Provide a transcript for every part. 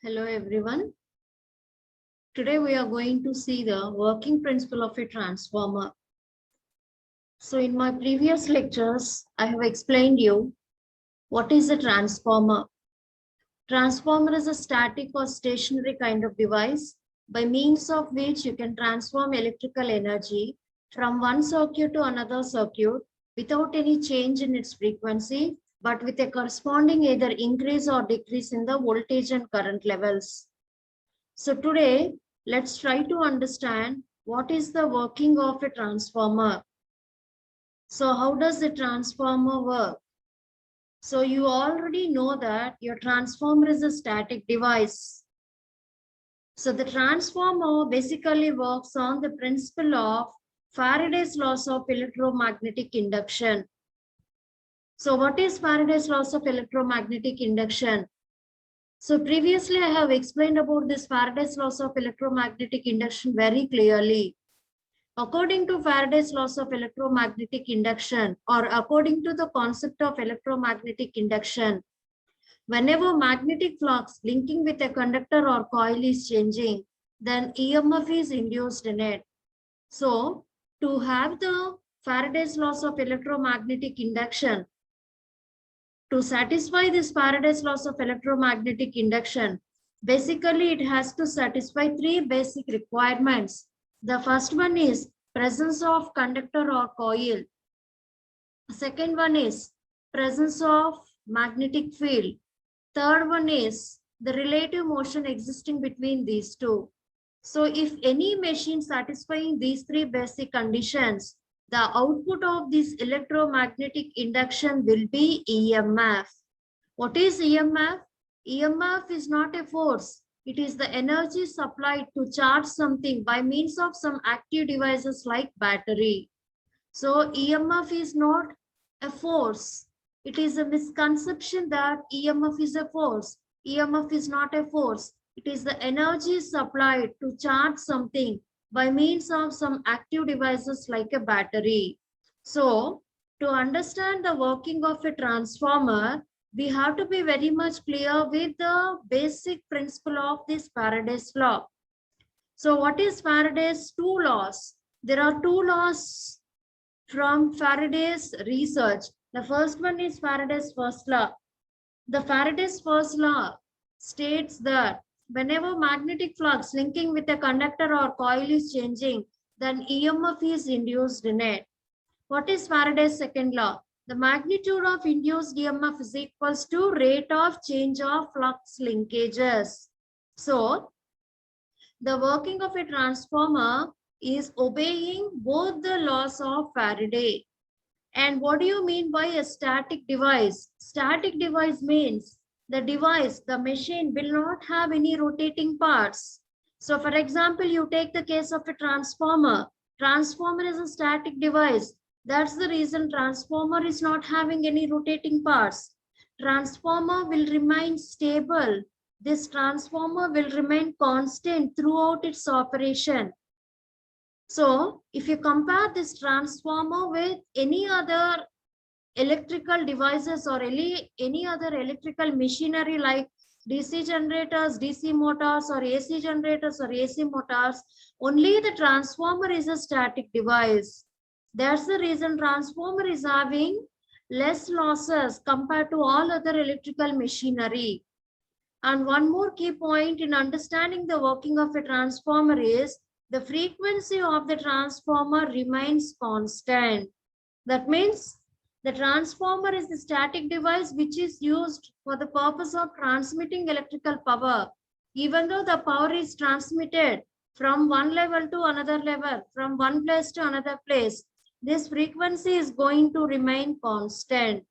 Hello everyone. Today we are going to see the working principle of a transformer. So in my previous lectures, I have explained you what is a transformer. Transformer is a static or stationary kind of device by means of which you can transform electrical energy from one circuit to another circuit without any change in its frequency, but with a corresponding either increase or decrease in the voltage and current levels. So today, let's try to understand what is the working of a transformer. So how does the transformer work? So you already know that your transformer is a static device. So the transformer basically works on the principle of Faraday's laws of electromagnetic induction. So what is Faraday's laws of electromagnetic induction? So previously I have explained about this Faraday's laws of electromagnetic induction very clearly. According to Faraday's laws of electromagnetic induction, or according to the concept of electromagnetic induction, whenever magnetic flux linking with a conductor or coil is changing, then EMF is induced in it. So to have the Faraday's laws of electromagnetic induction, to satisfy this Faraday's laws of electromagnetic induction, basically it has to satisfy three basic requirements. The first one is presence of conductor or coil. Second one is presence of magnetic field. Third one is the relative motion existing between these two. So if any machine satisfying these three basic conditions, the output of this electromagnetic induction will be EMF. What is EMF? EMF is not a force. It is the energy supplied to charge something by means of some active devices like battery. So EMF is not a force. It is a misconception that EMF is a force. EMF is not a force. It is the energy supplied to charge something by means of some active devices like a battery. So to understand the working of a transformer, we have to be very much clear with the basic principle of this Faraday's law. So what is Faraday's two laws? There are two laws from Faraday's research. The first one is Faraday's first law. The Faraday's first law states that whenever magnetic flux linking with a conductor or coil is changing, then EMF is induced in it. What is Faraday's second law? The magnitude of induced EMF is equals to rate of change of flux linkages. So, the working of a transformer is obeying both the laws of Faraday. And what do you mean by a static device? Static device means the device, the machine will not have any rotating parts. So for example, you take the case of a transformer. Transformer is a static device. That's the reason transformer is not having any rotating parts. Transformer will remain stable. This transformer will remain constant throughout its operation. So if you compare this transformer with any other electrical devices or any other electrical machinery like DC generators, DC motors, or AC generators or AC motors, only the transformer is a static device. That's the reason transformer is having less losses compared to all other electrical machinery. And one more key point in understanding the working of a transformer is the frequency of the transformer remains constant. That means the transformer is the static device which is used for the purpose of transmitting electrical power. Even though the power is transmitted from one level to another level, from one place to another place, this frequency is going to remain constant.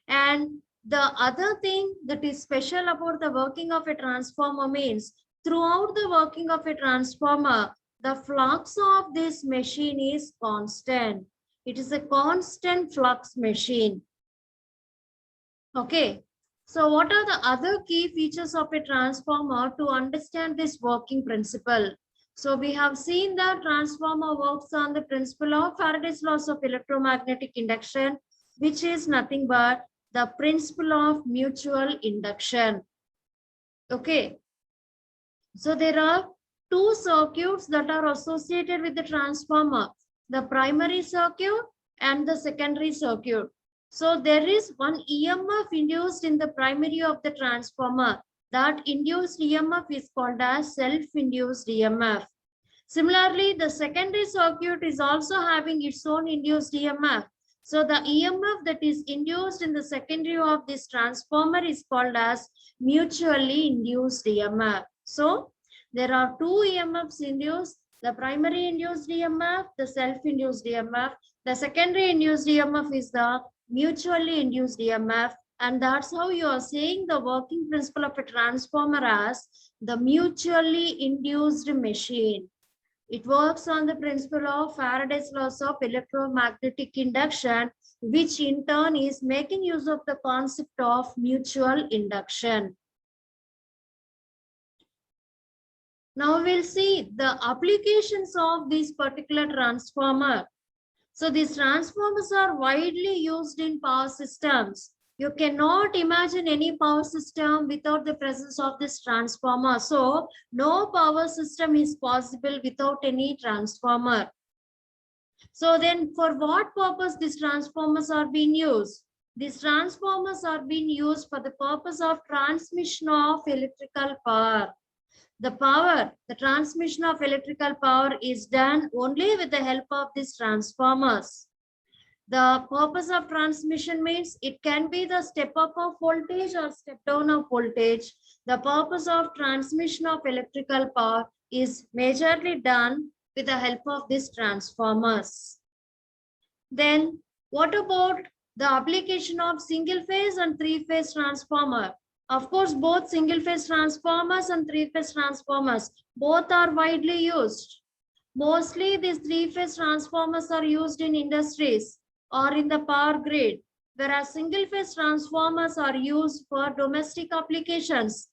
And the other thing that is special about the working of a transformer means throughout the working of a transformer, the flux of this machine is constant. It is a constant flux machine. Okay. So what are the other key features of a transformer to understand this working principle? So we have seen that transformer works on the principle of Faraday's laws of electromagnetic induction, which is nothing but the principle of mutual induction. Okay. So there are two circuits that are associated with the transformer, the primary circuit and the secondary circuit. So there is one EMF induced in the primary of the transformer. That induced EMF is called as self-induced EMF. Similarly, the secondary circuit is also having its own induced EMF. So the EMF that is induced in the secondary of this transformer is called as mutually induced EMF. So there are two EMFs induced, the primary induced EMF, the self-induced EMF. The secondary induced EMF is the mutually induced EMF. And that's how you are saying the working principle of a transformer as the mutually induced machine. It works on the principle of Faraday's laws of electromagnetic induction, which in turn is making use of the concept of mutual induction. Now we'll see the applications of this particular transformer. So these transformers are widely used in power systems. You cannot imagine any power system without the presence of this transformer. So no power system is possible without any transformer. So then for what purpose these transformers are being used? These transformers are being used for the purpose of transmission of electrical power. The transmission of electrical power is done only with the help of these transformers. The purpose of transmission means it can be the step up of voltage or step down of voltage. The purpose of transmission of electrical power is majorly done with the help of these transformers. Then what about the application of single phase and three phase transformer? Of course, both single phase transformers and three phase transformers, both are widely used. Mostly these three phase transformers are used in industries or in the power grid, whereas single phase transformers are used for domestic applications,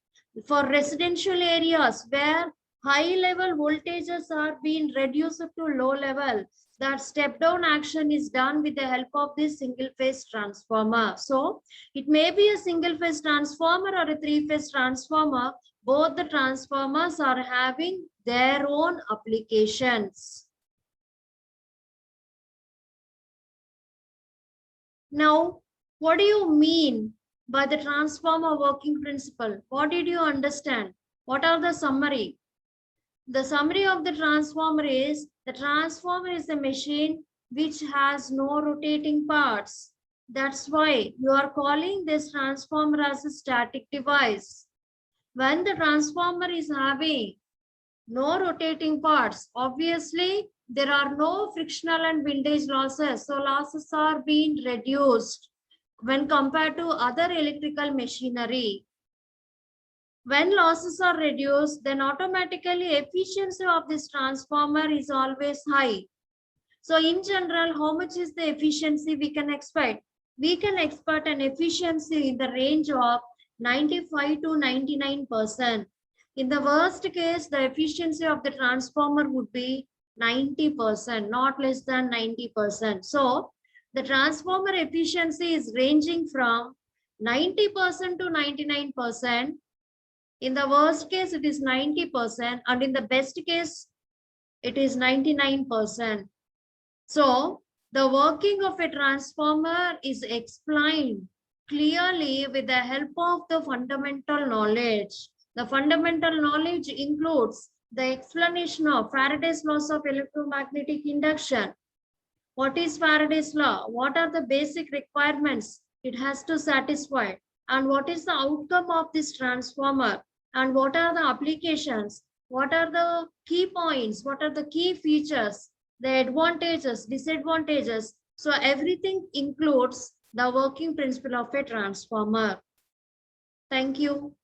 for residential areas where high level voltages are being reduced to low level. That step down action is done with the help of this single phase transformer. So it may be a single phase transformer or a three phase transformer. Both the transformers are having their own applications. Now, what do you mean by the transformer working principle? What did you understand? What are the summary? The summary of the transformer is a machine which has no rotating parts. That's why you are calling this transformer as a static device. When the transformer is having no rotating parts, obviously there are no frictional and windage losses. So losses are being reduced when compared to other electrical machinery. When losses are reduced, then automatically efficiency of this transformer is always high. So in general, how much is the efficiency we can expect? We can expect an efficiency in the range of 95 to 99%. In the worst case, the efficiency of the transformer would be 90%, not less than 90%. So the transformer efficiency is ranging from 90% to 99%. In the worst case, it is 90%, and in the best case, it is 99%. So the working of a transformer is explained clearly with the help of the fundamental knowledge. The fundamental knowledge includes the explanation of Faraday's laws of electromagnetic induction. What is Faraday's law? What are the basic requirements it has to satisfy? And what is the outcome of this transformer? And what are the applications? What are the key points? What are the key features? The advantages, disadvantages. So everything includes the working principle of a transformer. Thank you.